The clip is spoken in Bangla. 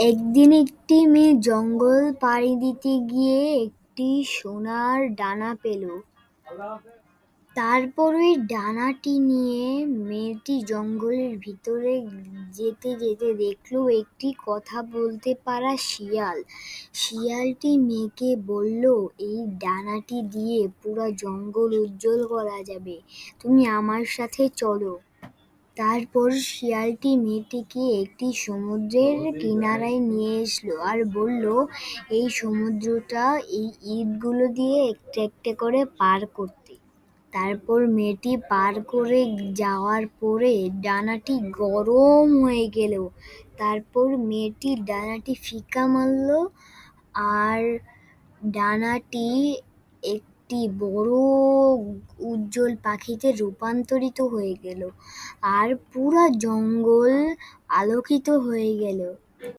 একদিন একটি মেয়ে জঙ্গল পাড়ি দিতে গিয়ে একটি সোনার ডানা পেল। তারপর ওই ডানাটি নিয়ে মেয়েটি জঙ্গলের ভিতরে যেতে যেতে দেখলো একটি কথা বলতে পারা শিয়াল। শিয়ালটি মেয়েকে বলল, এই ডানাটি দিয়ে পুরো জঙ্গল উজ্জ্বল করা যাবে, তুমি আমার সাথে চলো। তারপর শিয়ালটি মেয়েটিকে একটি সমুদ্রের কিনারায় নিয়ে এসলো আর বলল, এই সমুদ্রটা এই ইটগুলো দিয়ে একটা একটা করে পার করতে। তারপর মেয়েটি পার করে যাওয়ার পরে ডানাটি গরম হয়ে গেল। তারপর মেয়েটি ডানাটি ফিকা মারল আর ডানাটি একটি বড় উজ্জ্বল পাখিতে রূপান্তরিত হয়ে গেল আর পুরা জঙ্গল আলোকিত হয়ে গেল।